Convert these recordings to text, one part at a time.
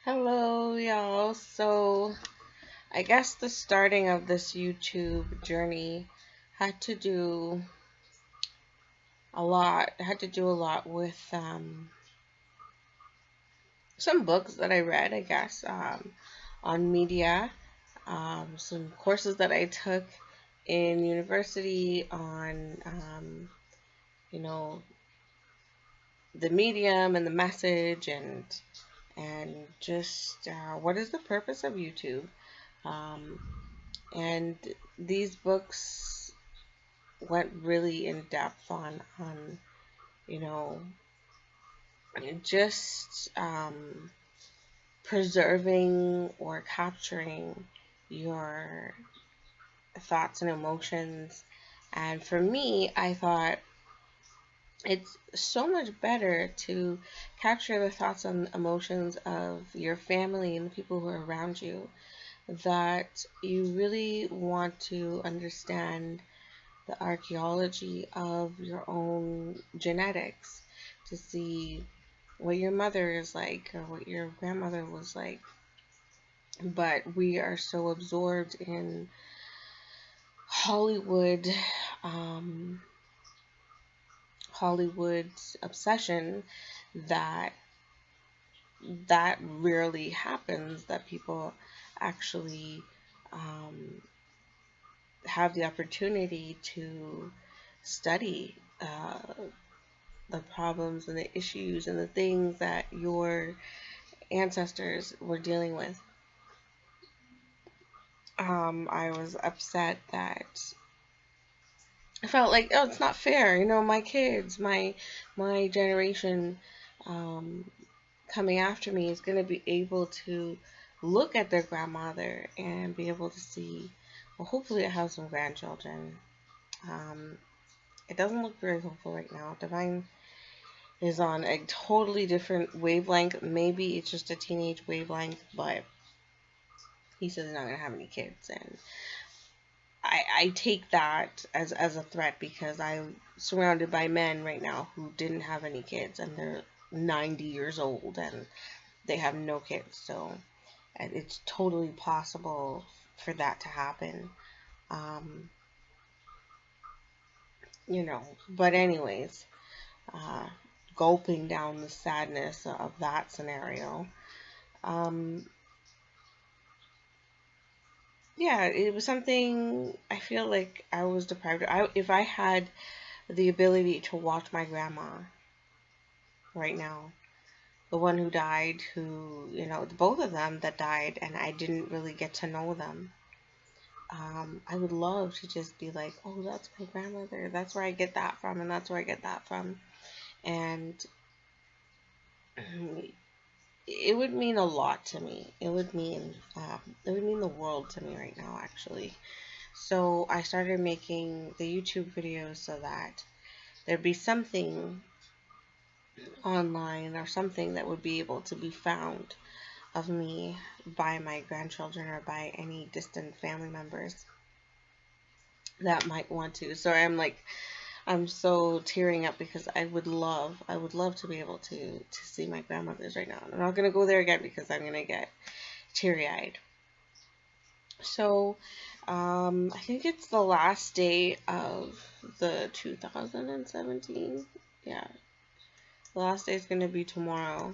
Hello, y'all. So, I guess the starting of this YouTube journey had to do had to do a lot with some books that I read, I guess, on media, some courses that I took in university on, you know, the medium and the message and just what is the purpose of YouTube. Um, and these books went really in depth on you know just preserving or capturing your thoughts and emotions. And for me, I thought it's so much better to capture the thoughts and emotions of your family and the people who are around you, that you really want to understand the archaeology of your own genetics, to see what your mother is like or what your grandmother was like. But we are so absorbed in Hollywood, um, Hollywood's obsession, that that rarely happens, that people actually um, have the opportunity to study the problems and the issues and the things that your ancestors were dealing with. I was upset that I felt like, oh, it's not fair. My kids, my generation, um, coming after me is going to be able to look at their grandmother and be able to see. Well, hopefully, I have some grandchildren. Um, it doesn't look very hopeful right now. Divine is on a totally different wavelength. Maybe it's just a teenage wavelength, but he says he's not gonna have any kids, and I take that as a threat, because I'm surrounded by men right now who didn't have any kids, and they're 90 years old and they have no kids. So it's totally possible for that to happen. Um, but anyways, uh, gulping down the sadness of that scenario. Um, yeah, it was something I feel like I was deprived of. If I had the ability to watch my grandma right now, the one who died, both of them that died, and I didn't really get to know them. I would love to just be like, oh, that's my grandmother. That's where I get that from, and that's where I get that from. And it would mean a lot to me. It would mean the world to me right now, actually. So I started making the YouTube videos so that there'd be something online or something that would be able to be found of me by my grandchildren or by any distant family members that might want to. So I'm so tearing up because I would love to be able to see my grandmothers right now. I'm not gonna go there again because I'm gonna get teary eyed. So, I think it's the last day of the 2017. Yeah, the last day is gonna be tomorrow,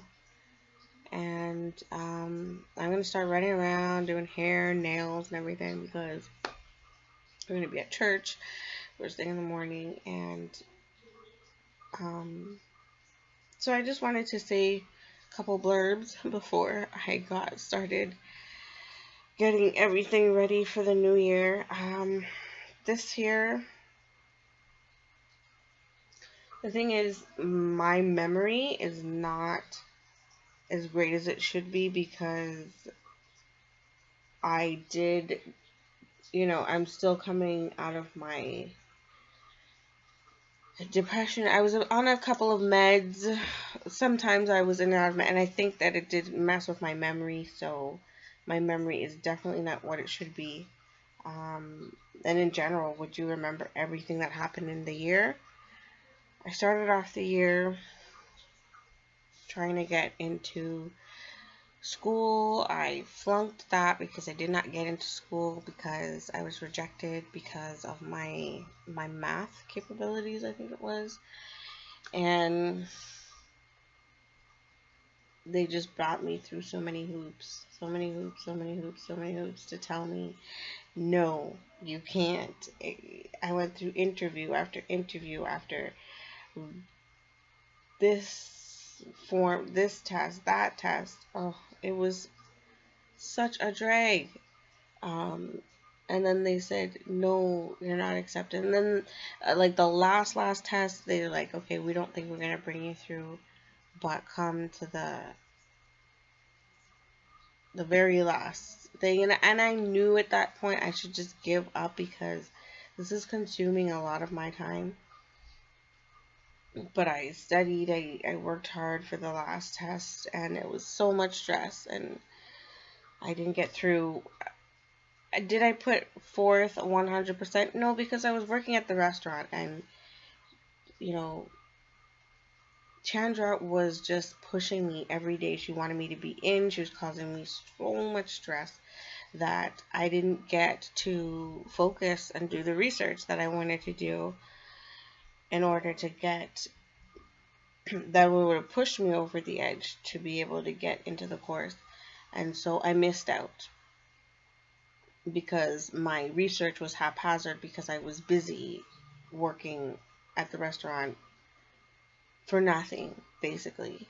and I'm gonna start running around doing hair, nails, and everything, because we're gonna be at church first thing in the morning. And um, so I just wanted to say a couple blurbs before I got started getting everything ready for the new year. This year, the thing is, my memory is not as great as it should be, because I did, I'm still coming out of my depression. I was on a couple of meds. Sometimes I was in and out of and I think that it did mess with my memory. So my memory is definitely not what it should be. And in general, would you remember everything that happened in the year? I started off the year trying to get into School, I flunked that because I did not get into school because I was rejected because of my math capabilities, I think it was. And they just brought me through so many hoops, so many hoops, so many hoops, so many hoops to tell me, no, you can't. I went through interview after interview after this form, this test, that test. Oh, it was such a drag. Um, and then they said, no, you're not accepted. And then, like the last test, they're like, okay, we don't think we're gonna bring you through, but come to the very last thing. And I knew at that point I should just give up because this is consuming a lot of my time. But I studied, I worked hard for the last test, and it was so much stress, and I didn't get through. Did I put forth 100%? No, because I was working at the restaurant, and, you know, Chandra was just pushing me every day. She wanted me to be in. She was causing me so much stress that I didn't get to focus and do the research that I wanted to do in order to get that would have pushed me over the edge to be able to get into the course. And so I missed out because my research was haphazard because I was busy working at the restaurant for nothing, basically.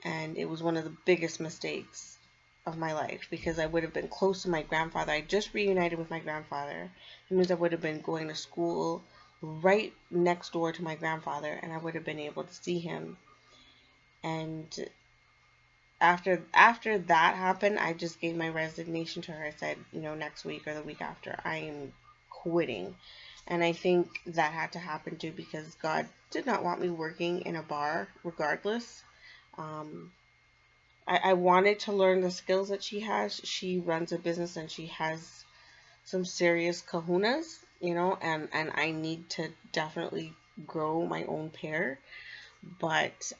And it was one of the biggest mistakes of my life because I would have been close to my grandfather. I just reunited with my grandfather. It means I would have been going to school right next door to my grandfather, and I would have been able to see him. And after that happened, I just gave my resignation to her. I said, next week or the week after, I am quitting. And I think that had to happen too because God did not want me working in a bar regardless. I wanted to learn the skills that she has. She runs a business and she has some serious kahunas, and I need to definitely grow my own pair. But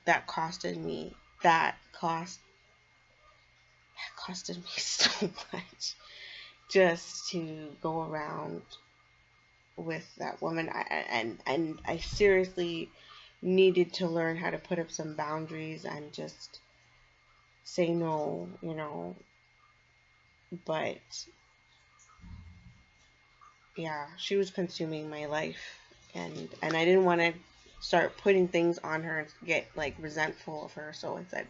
that costed me. That costed me so much just to go around with that woman. And I seriously needed to learn how to put up some boundaries and just say no, but yeah, she was consuming my life, and I didn't want to start putting things on her and get like resentful of her. So I said,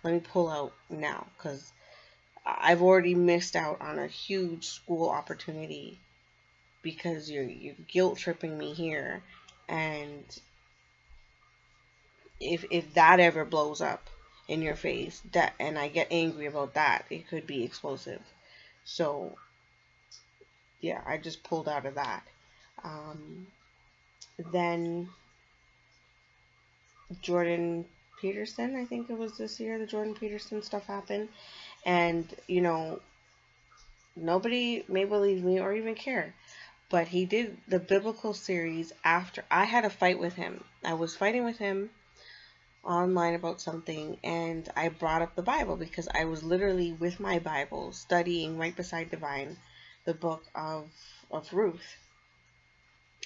let me pull out now because I've already missed out on a huge school opportunity because you're guilt tripping me here, and if that ever blows up in your face, that and I get angry about that, it could be explosive. So yeah, I just pulled out of that. Um, then Jordan Peterson, I think it was this year, the Jordan Peterson stuff happened, and nobody may believe me or even care, but he did the biblical series after I had a fight with him. I was fighting with him online about something, and I brought up the Bible because I was literally with my Bible studying right beside Divine, the book of Ruth.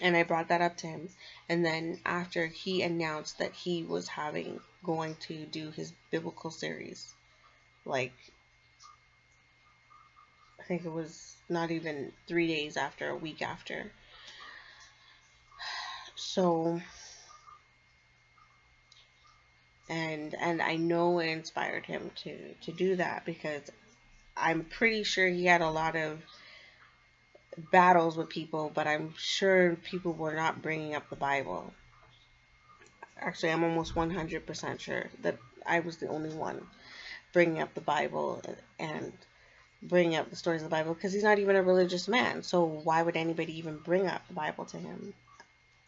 And I brought that up to him. And then after he announced that he was going to do his biblical series, like I think it was not even 3 days after, a week after. So and I know it inspired him to do that because I'm pretty sure he had a lot of battles with people, but I'm sure people were not bringing up the Bible. Actually, I'm almost 100% sure that I was the only one bringing up the Bible and bringing up the stories of the Bible because he's not even a religious man. So why would anybody even bring up the Bible to him?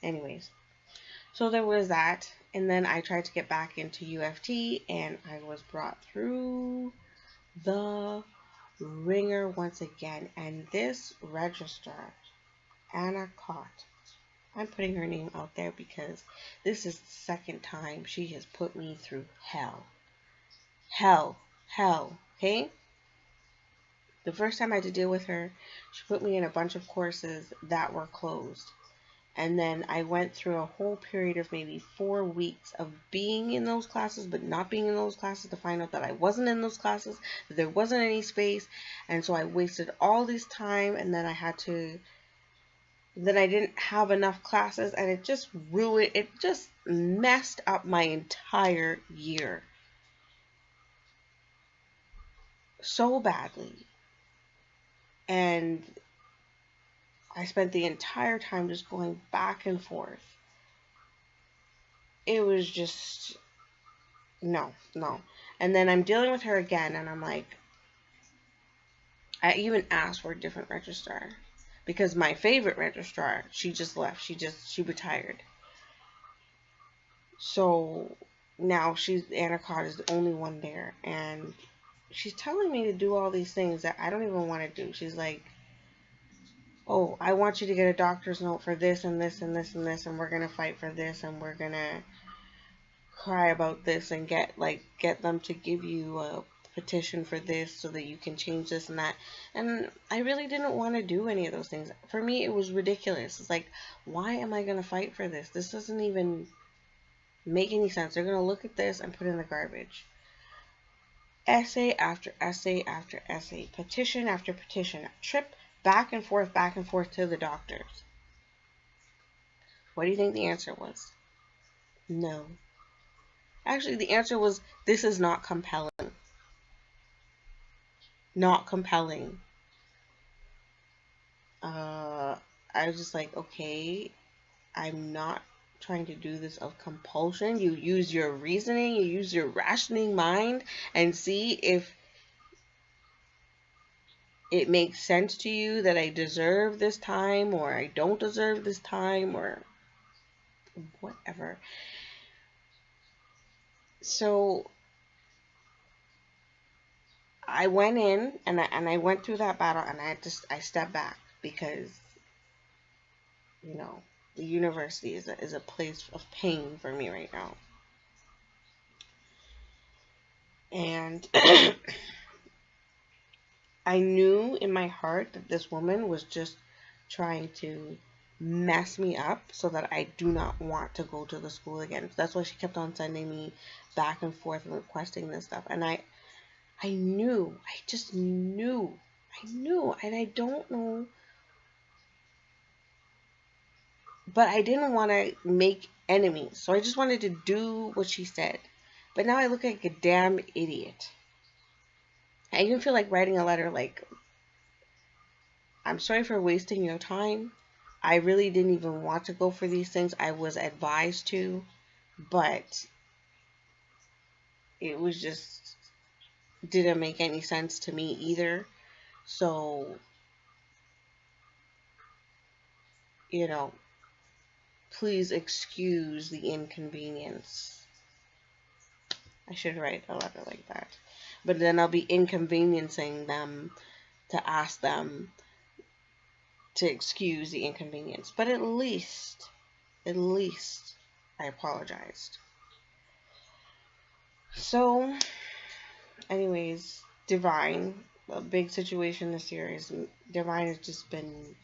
Anyways, so there was that. And then I tried to get back into UFT and I was brought through the ringer once again. And this registrar, Anna Cott, I'm putting her name out there because this is the second time she has put me through hell. Hell. Hell. Okay? The first time I had to deal with her, she put me in a bunch of courses that were closed. And then I went through a whole period of maybe 4 weeks of being in those classes, but not being in those classes, to find out that I wasn't in those classes, that there wasn't any space. And so I wasted all this time, and then I didn't have enough classes, and it just messed up my entire year so badly. And I spent the entire time just going back and forth. It was just, no, no. And then I'm dealing with her again, and I'm like, I even asked for a different registrar because my favorite registrar, she just left. She retired. So now Anna Cott is the only one there, and she's telling me to do all these things that I don't even want to do. She's like, oh, I want you to get a doctor's note for this and this and this and this, and we're gonna fight for this, and we're gonna cry about this, and get them to give you a petition for this so that you can change this and that. And I really didn't want to do any of those things. For me, it was ridiculous. It's like, why am I gonna fight for this? This doesn't even make any sense. They're gonna look at this and put it in the garbage. Essay after essay after essay, petition after petition, trip back and forth to the doctors. What do you think the answer was? No. Actually, the answer was, this is not compelling. Not compelling. I was just like, okay, I'm not trying to do this of compulsion. You use your reasoning, you use your rationing mind, and see if it makes sense to you that I deserve this time, or I don't deserve this time, or whatever. So I went in, and I went through that battle, and I stepped back because, you know, the university is a place of pain for me right now. And I knew in my heart that this woman was just trying to mess me up so that I do not want to go to the school again. So that's why she kept on sending me back and forth and requesting this stuff. And I just knew, and I don't know, but I didn't want to make enemies. So I just wanted to do what she said. But now I look like a damn idiot. I even feel like writing a letter like, I'm sorry for wasting your time. I really didn't even want to go for these things. I was advised to, but it was just didn't make any sense to me either. So, you know, please excuse the inconvenience. I should write a letter like that. But then I'll be inconveniencing them to ask them to excuse the inconvenience. But at least I apologized. So, anyways, Divine, a big situation this year is Divine has just been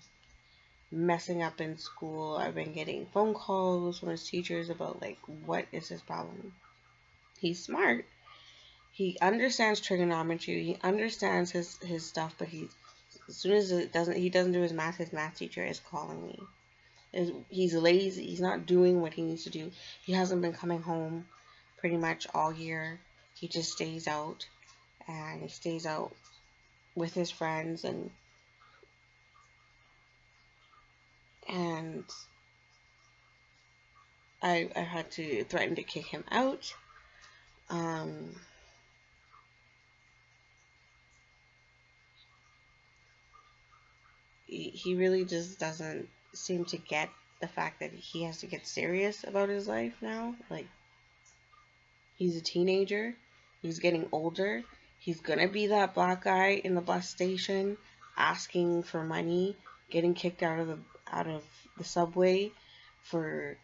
messing up in school. I've been getting phone calls from his teachers about, like, what is his problem? He's smart. He understands trigonometry. He understands his stuff, but as soon as he doesn't do his math teacher is calling me. He's lazy. He's not doing what he needs to do. He hasn't been coming home pretty much all year. He just stays out, and he stays out with his friends, and I had to threaten to kick him out. He really just doesn't seem to get the fact that he has to get serious about his life now. Like, he's a teenager. He's getting older. He's gonna be that black guy in the bus station asking for money, getting kicked out of the subway, for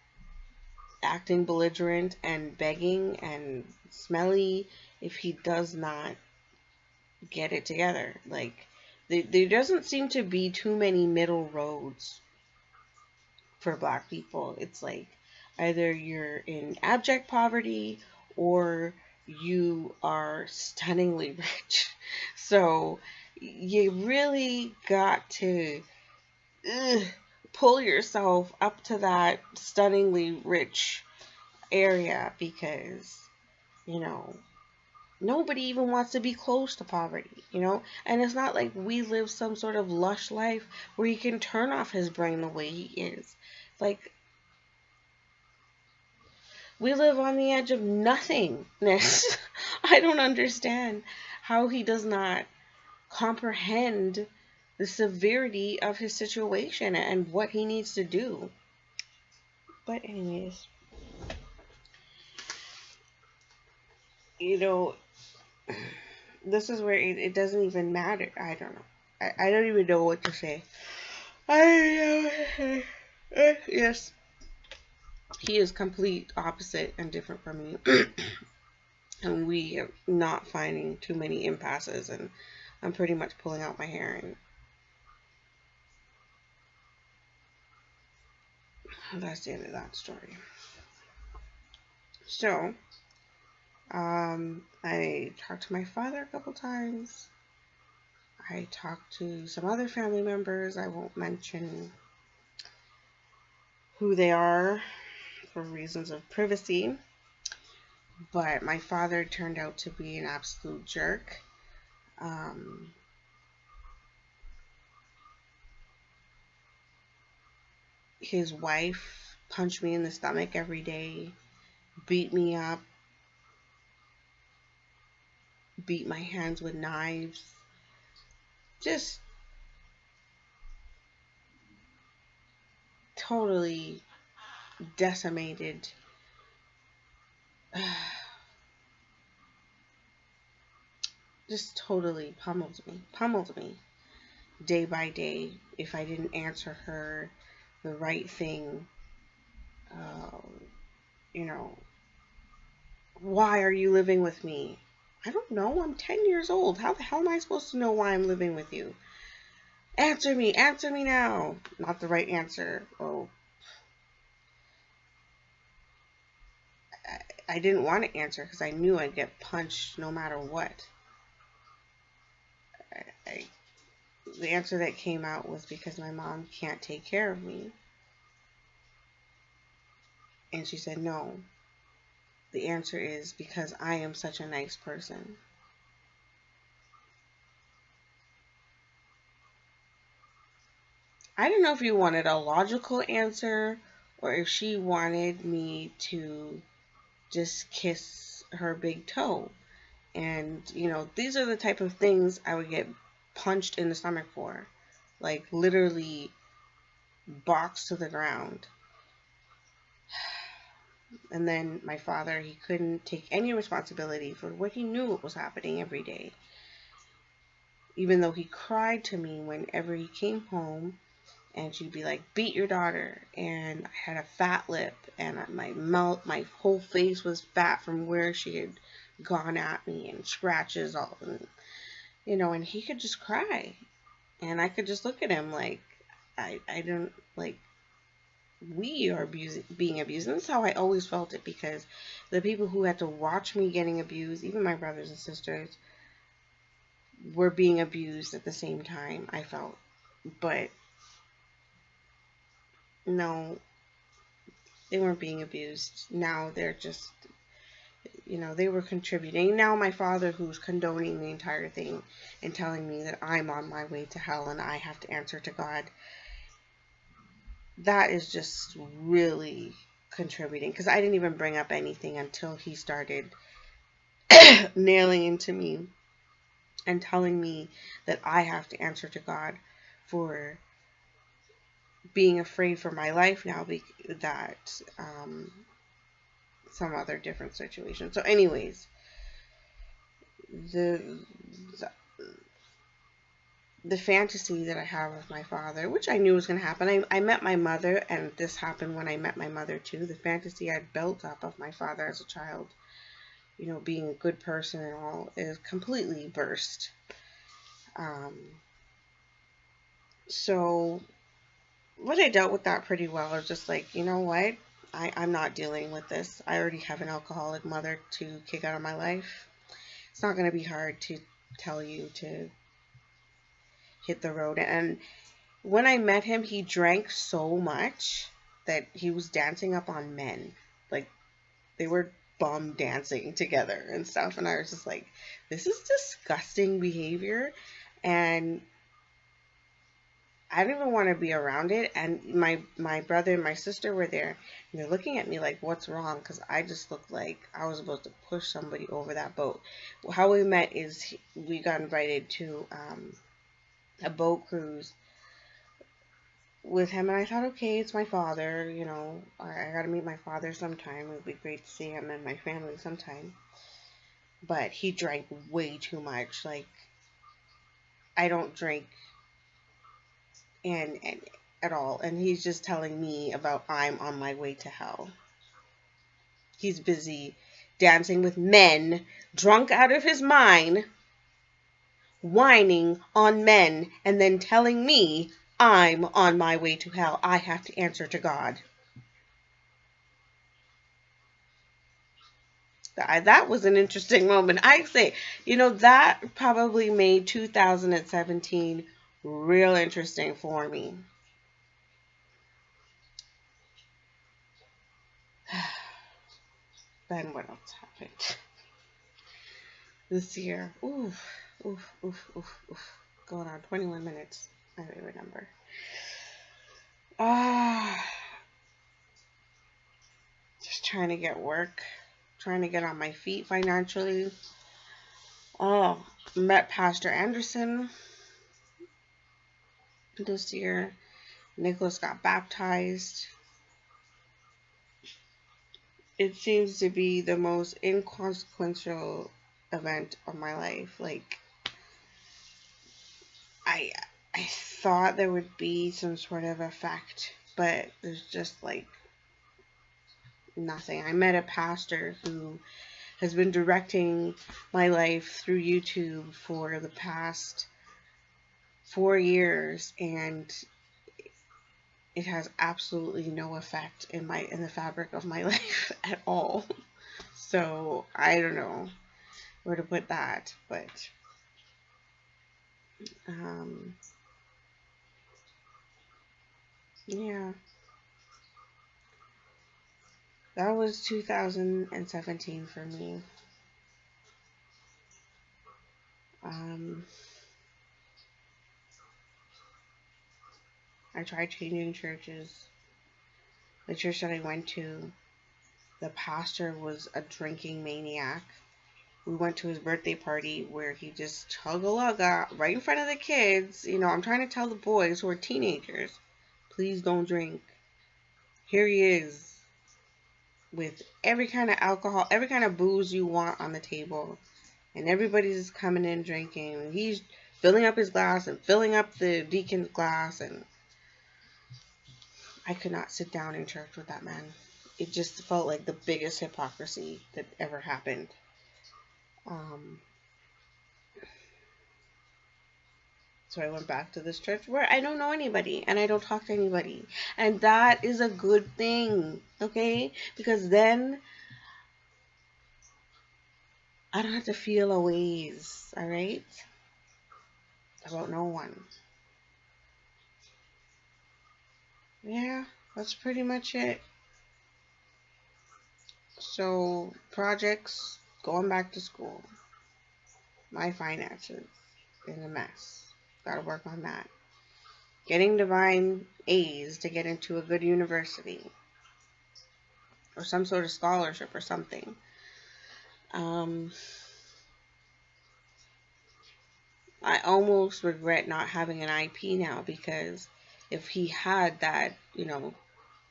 acting belligerent and begging and smelly if he does not get it together. Like, there doesn't seem to be too many middle roads for Black people. It's like either you're in abject poverty or you are stunningly rich. So you really got to ugh, pull yourself up to that stunningly rich area, because, you know, nobody even wants to be close to poverty, you know? And it's not like we live some sort of lush life where he can turn off his brain the way he is. Like, we live on the edge of nothingness. I don't understand how he does not comprehend the severity of his situation and what he needs to do. But anyways, you know, this is where it doesn't even matter. I don't know. I don't even know what to say. Yes, he is complete opposite and different from me. And we are not finding too many impasses, and I'm pretty much pulling out my hair, and that's the end of that story. So, I talked to my father a couple times. I talked to some other family members. I won't mention who they are for reasons of privacy. But my father turned out to be an absolute jerk. His wife punched me in the stomach every day, beat me up, beat my hands with knives, just totally decimated just totally pummeled me day by day if I didn't answer her the right thing. You know, why are you living with me? I don't know. I'm 10 years old. How the hell am I supposed to know why I'm living with you? Answer me now. Not the right answer. Oh, I didn't want to answer because I knew I'd get punched no matter what. The answer that came out was because my mom can't take care of me. And she said, no. The answer is because I am such a nice person. I don't know if you wanted a logical answer or if she wanted me to just kiss her big toe. And, you know, these are the type of things I would get punched in the stomach for. Like, literally boxed to the ground. And then my father, he couldn't take any responsibility for what he knew was happening every day. Even though he cried to me whenever he came home, and she'd be like, beat your daughter. And I had a fat lip, and my mouth, my whole face was fat from where she had gone at me, and scratches all, and, you know, and he could just cry. And I could just look at him like, I don't, like, we are being abused. And that's how I always felt it, because the people who had to watch me getting abused, even my brothers and sisters, were being abused at the same time, I felt. But no, they weren't being abused. Now they're just, you know, they were contributing. Now my father, who's condoning the entire thing and telling me that I'm on my way to hell and I have to answer to God, that is just really contributing, because I didn't even bring up anything until he started nailing into me and telling me that I have to answer to God for being afraid for my life now, that some other different situation. So anyways, the fantasy that I have of my father, which I knew was going to happen. I met my mother, and this happened when I met my mother too. The fantasy I'd built up of my father as a child, you know, being a good person and all, is completely burst. Um, so, but I dealt with that pretty well. I was just like, you know what? I'm not dealing with this. I already have an alcoholic mother to kick out of my life. It's not going to be hard to tell you to hit the road. And when I met him, he drank so much that he was dancing up on men. Like, they were bum dancing together and stuff. And I was just like, this is disgusting behavior. And I didn't even want to be around it. And my brother and my sister were there. And they're looking at me like, what's wrong? Because I just looked like I was supposed to push somebody over that boat. How we met is we got invited to a boat cruise with him, and I thought, okay, it's my father, you know, I gotta meet my father sometime. It would be great to see him and my family sometime. But he drank way too much. Like, I don't drink and at all, and he's just telling me about I'm on my way to hell. He's busy dancing with men, drunk out of his mind, whining on men, and then telling me I'm on my way to hell. I have to answer to God. That was an interesting moment. I say, you know, that probably made 2017 real interesting for me. Then what else happened this year? Oof, oof, oof, oof, oof. Going on 21 minutes. I don't remember. Ah, just trying to get work, trying to get on my feet financially. Oh, met Pastor Anderson this year. Nicholas got baptized. It seems to be the most inconsequential event of my life. Like, I I thought there would be some sort of effect, but there's just like nothing. I met a pastor who has been directing my life through YouTube for the past 4 years, and it has absolutely no effect in the fabric of my life at all. So I don't know where to put that, but um, yeah, that was 2017 for me. Um, I tried changing churches. The church that I went to, the pastor was a drinking maniac. We went to his birthday party where he just chug-a-lugga right in front of the kids. You know, I'm trying to tell the boys who are teenagers, please don't drink. Here he is with every kind of alcohol, every kind of booze you want on the table. And everybody's just coming in drinking. And he's filling up his glass and filling up the deacon's glass. And I could not sit down in church with that man. It just felt like the biggest hypocrisy that ever happened. Um, so I went back to this church where I don't know anybody and I don't talk to anybody. And that is a good thing, okay? Because then I don't have to feel a ways, alright? About no one. Yeah, that's pretty much it. So, projects, going back to school, my finances in a mess. Gotta work on that. Getting divine A's to get into a good university or some sort of scholarship or something. I almost regret not having an IP now, because if he had that, you know,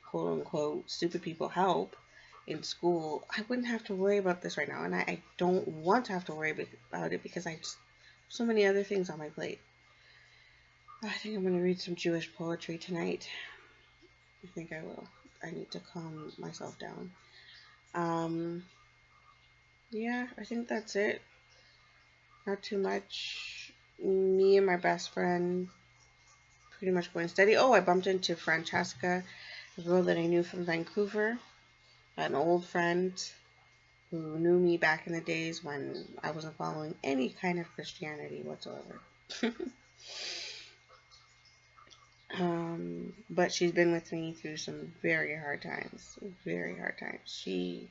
quote unquote, stupid people help in school, I wouldn't have to worry about this right now. And I don't want to have to worry about it because I just have so many other things on my plate. I think I'm going to read some Jewish poetry tonight. I think I will. I need to calm myself down. Yeah, I think that's it. Not too much. Me and my best friend pretty much going steady. Oh, I bumped into Francesca, a girl that I knew from Vancouver, an old friend who knew me back in the days when I wasn't following any kind of Christianity whatsoever. But she's been with me through some very hard times. Very hard times. She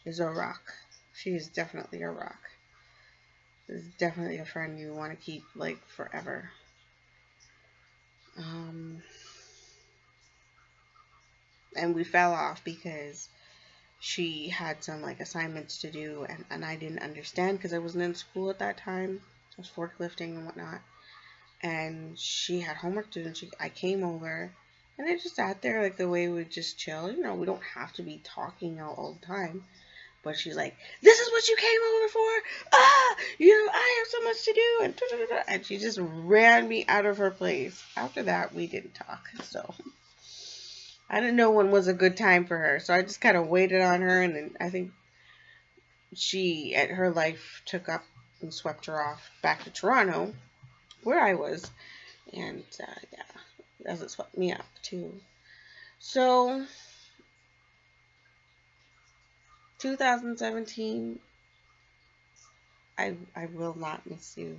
is a rock. She is definitely a rock. Is definitely a friend you want to keep like forever. And we fell off because she had some like assignments to do, and I didn't understand because I wasn't in school at that time. I was forklifting and whatnot, and she had homework to do. And I came over, and I just sat there like the way we would just chill. You know, we don't have to be talking all the time. But she's like, "This is what you came over for? Ah, you know, I have so much to do." And she just ran me out of her place. After that, we didn't talk. So I didn't know when was a good time for her. So I just kind of waited on her. And then I think her life took up and swept her off back to Toronto, where I was. And yeah, as it swept me up too. So 2017, I will not miss you.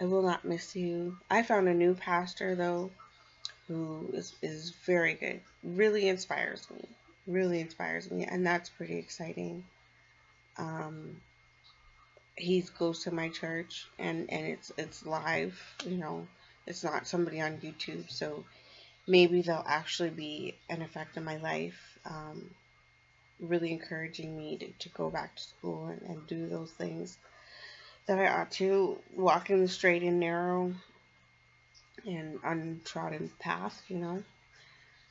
I will not miss you. I found a new pastor though who is very good. Really inspires me. Really inspires me, and that's pretty exciting. Um, he goes to my church, and it's live. You know, it's not somebody on YouTube, so maybe there'll actually be an effect on my life. Really encouraging me to go back to school and do those things that I ought to, walk in the straight and narrow and untrodden path, you know.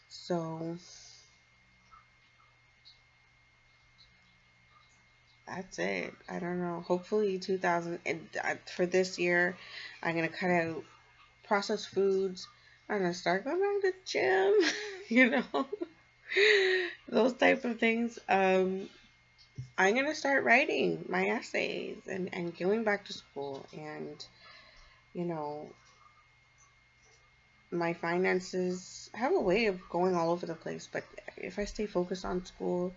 So that's it. I don't know. Hopefully 2000 for this year, I'm gonna cut out processed foods. I'm gonna start going back to the gym, you know, those type of things. I'm gonna start writing my essays and going back to school, and you know, my finances have a way of going all over the place, but if I stay focused on school,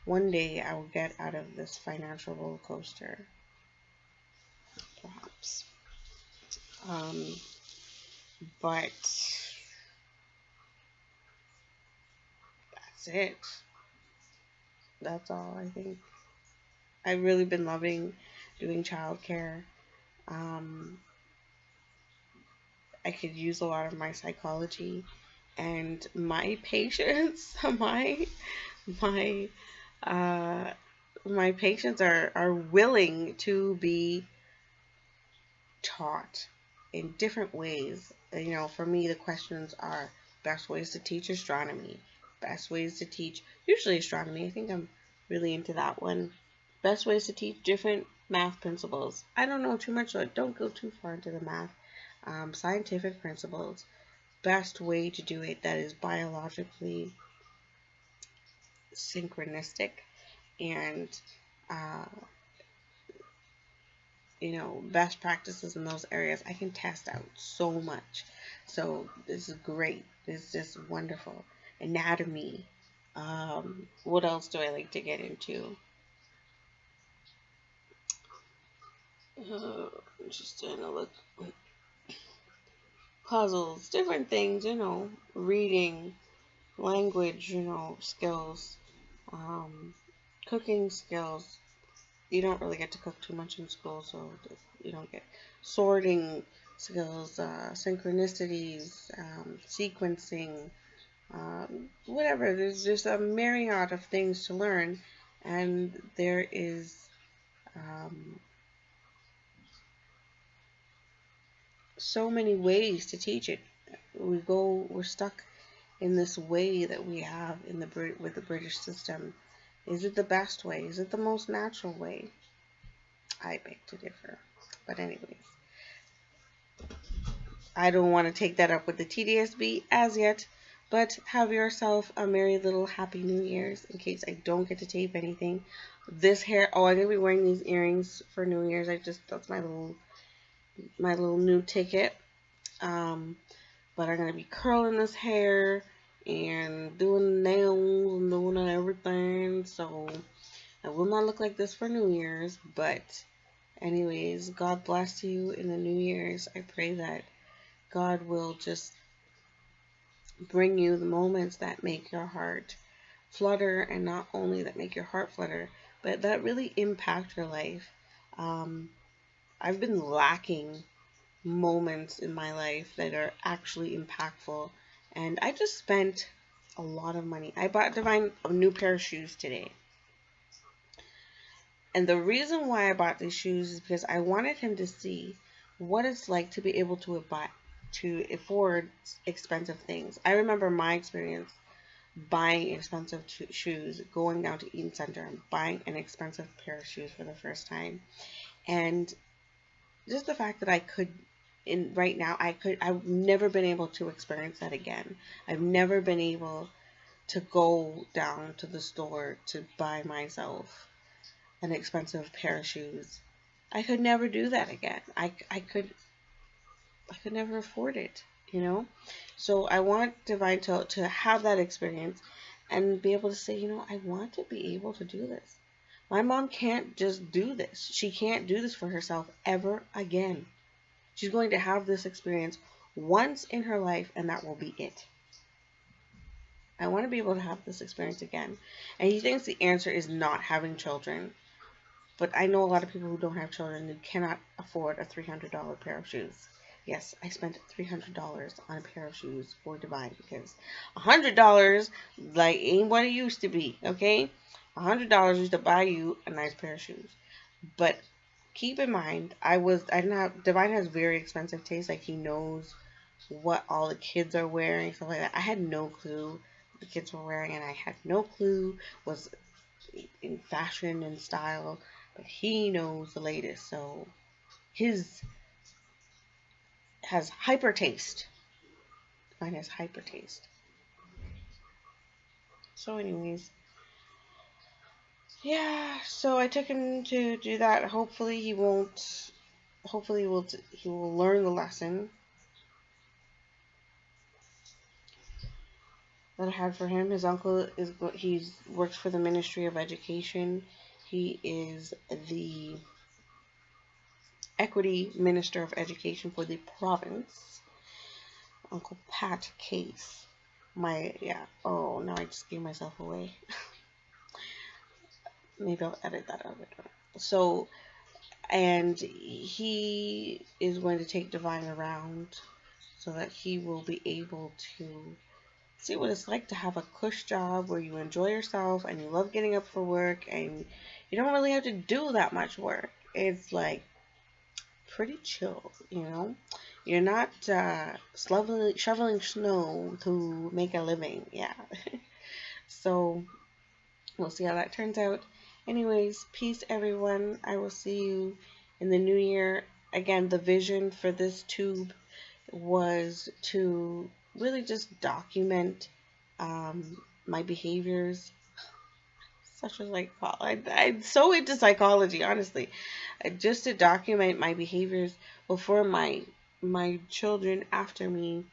one day I will get out of this financial roller coaster, perhaps. Um, but that's it. That's all, I think. I've really been loving doing childcare. Um, I could use a lot of my psychology and my patience. My uh, my patients are willing to be taught in different ways. You know, for me, the questions are best ways to teach astronomy, best ways to teach, usually astronomy. I think I'm really into that one. Best ways to teach different math principles. I don't know too much, so don't go too far into the math. Scientific principles. Best way to do it that is biologically synchronistic and uh, you know, best practices in those areas. I can test out so much. So this is great. This is just wonderful. Anatomy. What else do I like to get into? Just trying to look. Puzzles, different things, you know, reading, language, you know, skills, um, cooking skills. You don't really get to cook too much in school, so you don't get sorting skills, synchronicities, sequencing, whatever. There's just a myriad of things to learn, and there is um, so many ways to teach it. We're stuck in this way that we have in with the British system. Is it the best way? Is it the most natural way? I beg to differ. But anyways, I don't want to take that up with the TDSB as yet, but have yourself a merry little happy New Year's in case I don't get to tape anything. This hair, oh, I'm going to be wearing these earrings for New Year's. That's my little new ticket. But I'm going to be curling this hair and doing nails and doing everything. So I will not look like this for New Year's, but anyways, God bless you in the New Year's. I pray that God will just bring you the moments that make your heart flutter, and not only that make your heart flutter, but that really impact your life. I've been lacking moments in my life that are actually impactful, and I just spent a lot of money. I bought Divine a new pair of shoes today. And the reason why I bought these shoes is because I wanted him to see what it's like to be able to afford expensive things. I remember my experience buying expensive shoes, going down to Eaton Center and buying an expensive pair of shoes for the first time. And just the fact that right now, I've never been able to experience that again. I've never been able to go down to the store to buy myself an expensive pair of shoes. I could never do that again. I could never afford it, you know? So I want Divine to have that experience and be able to say, you know, I want to be able to do this. My mom can't just do this. She can't do this for herself ever again. She's going to have this experience once in her life, and that will be it. I want to be able to have this experience again. And he thinks the answer is not having children. But I know a lot of people who don't have children who cannot afford a $300 pair of shoes. Yes, I spent $300 on a pair of shoes for Divine because $100 like ain't what it used to be, okay? $100 used to buy you a nice pair of shoes. But keep in mind, Divine has very expensive taste. Like, he knows what all the kids are wearing, stuff like that. I had no clue what the kids were wearing, and I had no clue was in fashion and style. But he knows the latest, so his has hyper taste. Mine has hyper taste. So anyways, yeah, so I took him to do that. Hopefully he will learn the lesson that I had for him. His uncle works for the Ministry of Education. He is the Equity Minister of Education for the province. Uncle Pat Case. Oh, now I just gave myself away. Maybe I'll edit that out. So, and he is going to take Divine around so that he will be able to see what it's like to have a cush job where you enjoy yourself and you love getting up for work and you don't really have to do that much work. It's like pretty chill, you know? You're not shoveling snow to make a living. Yeah. So we'll see how that turns out. Anyways, peace everyone. I will see you in the new year. Again, the vision for this tube was to really just document my behaviors. Such a I'm so into psychology, honestly. Just to document my behaviors before my children after me,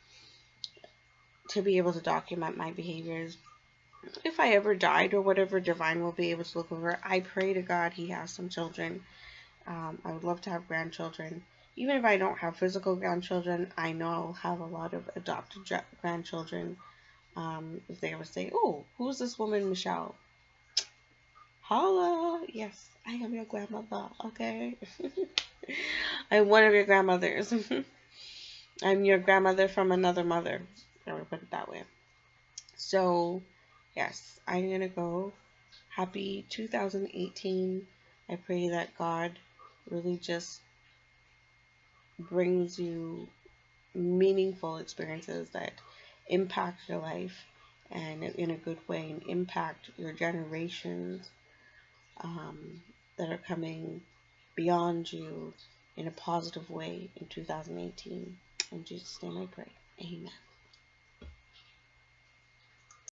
to be able to document my behaviors. If I ever died or whatever, Divine will be able to look over. I pray to God he has some children. I would love to have grandchildren. Even if I don't have physical grandchildren, I know I'll have a lot of adopted grandchildren. If they ever say, oh, who's this woman, Michelle? Holla! Yes, I am your grandmother, okay? I'm one of your grandmothers. I'm your grandmother from another mother. I would put it that way. So, yes, I'm going to go. Happy 2018. I pray that God really just brings you meaningful experiences that impact your life and in a good way, and impact your generations that are coming beyond you in a positive way in 2018. In Jesus' name I pray. Amen.